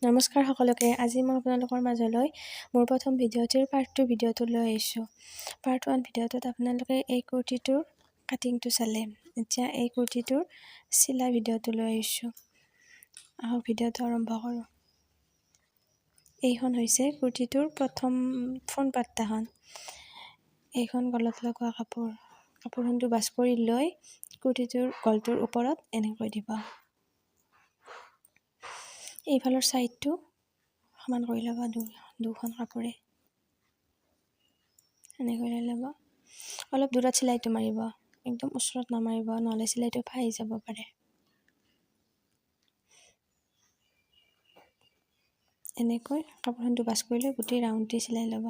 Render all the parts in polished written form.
নমস্কাৰ সকলোকে। আজি মই আপোনালোকৰ মাজলৈ মোৰ প্ৰথম ভিডিঅ'টিৰ পাৰ্ট 2 ভিডিঅ'টো লৈ আহিছোঁ। পাৰ্ট 1 ভিডিঅ'টোত আপোনালোকে এই কুৰ্তিটোৰ কাটিংটো চালে। এতিয়া এই কুৰ্তিটোৰ চিলাই ভিডিঅ'টো লৈ আহিছোঁ। আহক ভিডিঅ'টো আৰম্ভ কৰোঁ। এইখন হৈছে কুৰ্তিটোৰ প্ৰথম ফ্ৰণ্ট পাট্টাখন। এইখন গলত লগোৱা কাপোৰখনটো বাছ কৰি লৈ কুৰ্তিটোৰ গলটোৰ ওপৰত এনেকৈ দিব। এইফালৰ ছাইডটো সমান কৰি ল'ব দুখন কাপোৰে এনেকৈ লৈ ল'ব। অলপ দূৰত চিলাইটো মাৰিব, একদম ওচৰত নামাৰিব, নহ'লে চিলাইটো ফাহি যাব পাৰে। এনেকৈ কাপোৰখনটো বাছ কৰি লৈ গোটেই ৰাউণ্ডটি চিলাই ল'ব।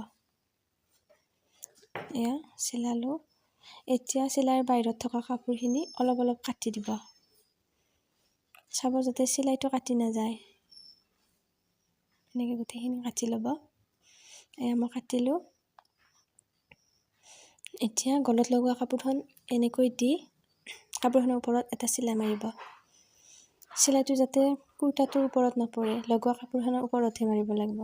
এয়া চিলালোঁ। এতিয়া চিলাইৰ বাহিৰত থকা কাপোৰখিনি অলপ অলপ কাটি দিব। চাব যাতে চিলাইটো কাটি নাযায়। এনেকৈ গোটেইখিনি কাটি ল'ব। এয়া মই কাটিলোঁ। এতিয়া গলত লগোৱা কাপোৰখন এনেকৈ দি কাপোৰখনৰ ওপৰত এটা চিলাই মাৰিব। চিলাইটো যাতে কুৰ্তাটোৰ ওপৰত নপৰে, লগোৱা কাপোৰখনৰ ওপৰতহে মাৰিব লাগিব।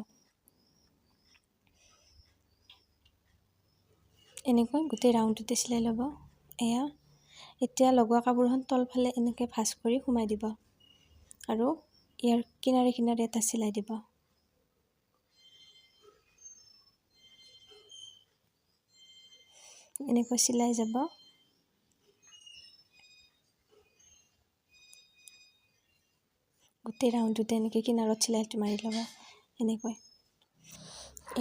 এনেকৈ গোটেই ৰাউণ্ডটোতে চিলাই ল'ব। এয়া এতিয়া লগোৱা কাপোৰখন তলফালে এনেকৈ ভাঁজ কৰি সোমাই দিব আৰু ইয়াৰ কিনাৰে কিনাৰে এটা চিলাই দিব। এনেকৈ চিলাই যাব। গোটেই ৰাউণ্ডটোতে এনেকৈ কিনাৰত চিলাইটো মাৰি ল'ব। এনেকৈ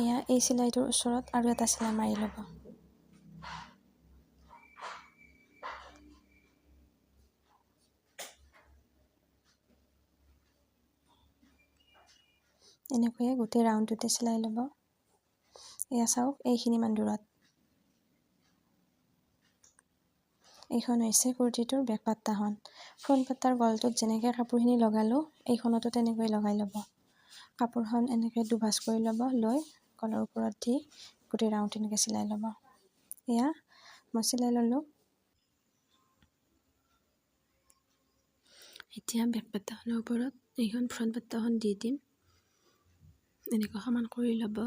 এয়া এই চিলাইটোৰ ওচৰত আৰু এটা চিলাই মাৰি ল'ব। এনেকৈয়ে গোটেই ৰাউণ্ডটোতে চিলাই ল'ব। এয়া চাওক এইখিনিমান দূৰত। এইখন হৈছে কুৰ্তিটোৰ বেক পাট্টাখন। ফ্ৰণ্ট পাট্টাৰ গলটোত যেনেকৈ কাপোৰখিনি লগালোঁ, এইখনতো তেনেকৈ লগাই ল'ব। কাপোৰখন এনেকৈ দুভাঁজ কৰি ল'ব, লৈ গলৰ ওপৰত দি গোটেই ৰাউণ্ড এনেকৈ চিলাই ল'ব। এয়া মই চিলাই ল'লোঁ। এতিয়া বেক পাট্টাখনৰ ওপৰত এইখন ফ্ৰণ্ট পাট্টাখন দি দিম। এনেকৈ সমান কৰি ল'ব।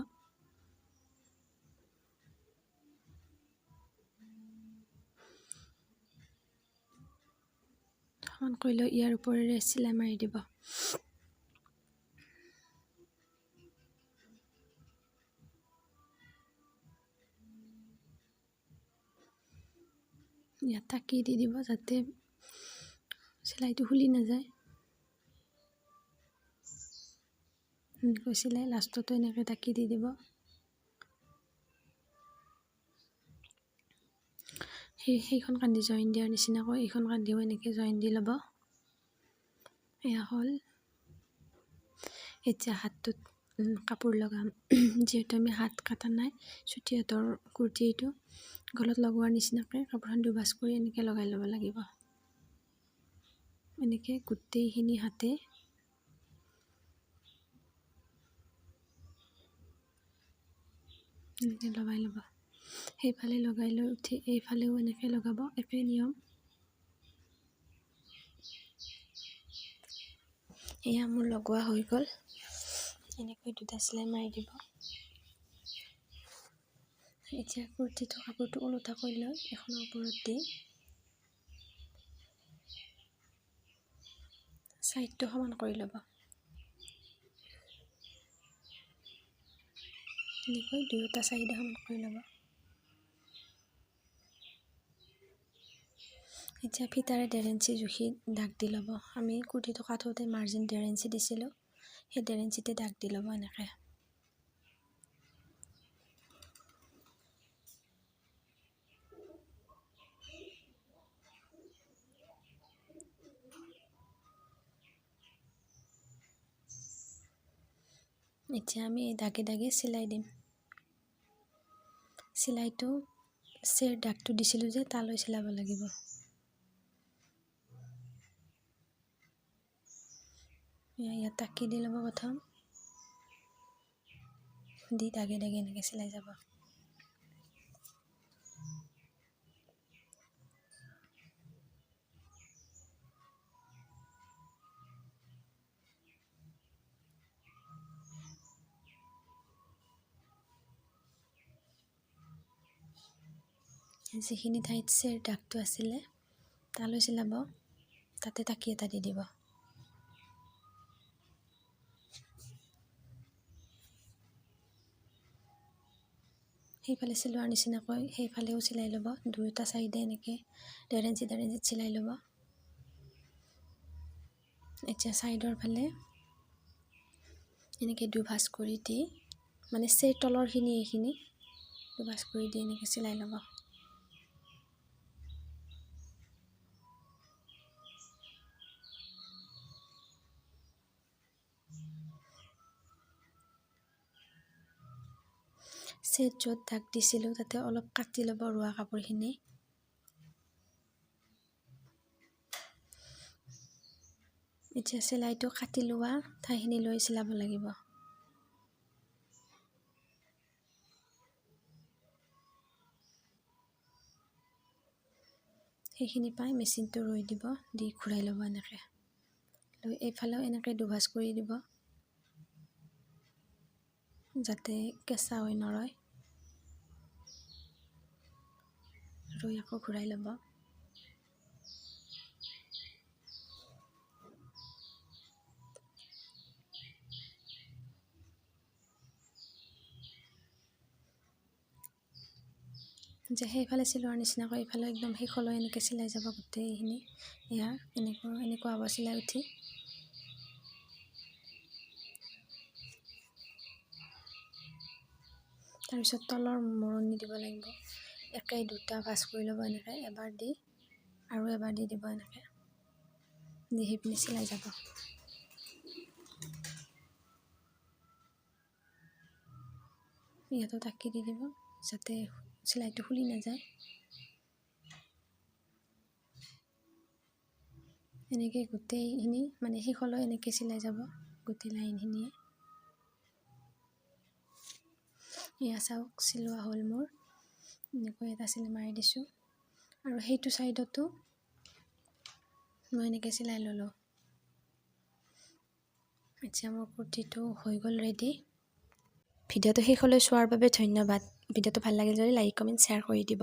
সমান কৰি লৈ ইয়াৰ ওপৰেৰে চিলাই মাৰি দিব। ইয়াত টাকি দি দিব যাতে চিলাইটো খুলি নাযায়। এনেকৈ চিলাই লাষ্টতো এনেকৈ টাকি দি দিব। সেইখন কান্ধি জইন দিয়াৰ নিচিনাকৈ এইখন কান্ধিও এনেকৈ জইন দি ল'ব। এয়া হ'ল। এতিয়া হাতটোত কাপোৰ লগাম। যিহেতু আমি হাত কটা নাই, চুটি হাতৰ কুৰ্তি এইটো, গলত লগোৱাৰ নিচিনাকৈ কাপোৰখন দুভাঁজ কৰি এনেকৈ লগাই ল'ব লাগিব। এনেকৈ গোটেইখিনি হাতে এনেকৈ লগাই ল'ব। সেইফালে লগাই লৈ উঠি এইফালেও এনেকৈ লগাব, একেই নিয়ম। এয়া মোৰ লগোৱা হৈ গ'ল। এনেকৈ দুটা চিলাই মাৰি দিব। এতিয়া কুৰ্তিটো কাপোৰটো ওলোটা কৰি লৈ এখনৰ ওপৰত দি ছাইডটো সমান কৰি ল'ব। এনেকৈ দুয়োটা ছাইডে সমান কৰি ল'ব। এতিয়া ফিতাৰে 1.5 ইঞ্চি জুখি দাগ দি ল'ব। আমি কুৰ্তিটো কাটোতে মাৰ্জিন 1.5 ইঞ্চি দিছিলোঁ, সেই 1.5 ইঞ্চিতে দাগ দি ল'ব এনেকৈ। এতিয়া আমি এই দাগে দাগে চিলাই দিম। চিলাইটো চেৰ দাগটো দিছিলোঁ যে তালৈ চিলাব লাগিব। ইয়াত টাকি দি ল'ব প্ৰথম, দি দাগে দাগে এনেকৈ চিলাই যাব। যিখিনি ঠাইত চেৰ দাগটো আছিলে তালৈ চিলাব, তাতে টাকি এটা দি দিব। সেইফালে চিলোৱাৰ নিচিনাকৈ সেইফালেও চিলাই ল'ব, দুয়োটা চাইডে এনেকৈ 1.5 ইঞ্চি 1.5 ইঞ্চিত চিলাই ল'ব। এতিয়া চাইডৰ ফালে এনেকৈ দুভাঁজ কৰি দি, মানে চেৰ তলৰখিনি এইখিনি দুভাঁজ কৰি দি এনেকৈ চিলাই ল'ব। চেট য'ত দাগ দিছিলোঁ তাতে অলপ কাটি ল'ব ৰোৱা কাপোৰখিনি। এতিয়া চিলাইটো কাটি লোৱা ঠাইখিনি লৈ চিলাব লাগিব। সেইখিনি পাই মেচিনটো ৰৈ দিব, দি ঘূৰাই ল'ব এনেকৈ লৈ এইফালেও এনেকৈ দুভাঁজ কৰি দিব, যাতে কেঁচা হৈ নৰয়। ৰৈ আকৌ ঘূৰাই ল'ব। যে সেইফালে চিলোৱাৰ নিচিনাকৈ এইফালে একদম শেষলৈ এনেকৈ চিলাই যাব গোটেইখিনি। এয়া এনেকুৱা হ'ব চিলাই উঠি। তাৰপিছত তলৰ মৰণি দিব লাগিব, একে দুটা ভাঁজ কৰি ল'ব এনেকৈ, এবাৰ দি আৰু এবাৰ দি দিব এনেকৈ, দি সেইপিনে চিলাই যাব। ইয়াতো টাকি দি দিব যাতে চিলাইটো খুলি নাযায়। এনেকৈ গোটেইখিনি মানে শেষলৈ এনেকৈ চিলাই যাব গোটেই লাইনখিনিয়ে। এয়া চাওক চিলোৱা হ'ল মোৰ, এনেকৈ এটা চিলাই মাৰি দিছোঁ আৰু সেইটো চাইডতো মই এনেকৈ চিলাই ল'লোঁ। এতিয়া মোৰ কুৰ্তিটো হৈ গ'ল ৰেডি। ভিডিঅ'টো শেষলৈ চোৱাৰ বাবে ধন্যবাদ। ভিডিঅ'টো ভাল লাগিল যদি লাইক কমেণ্ট শ্বেয়াৰ কৰি দিব।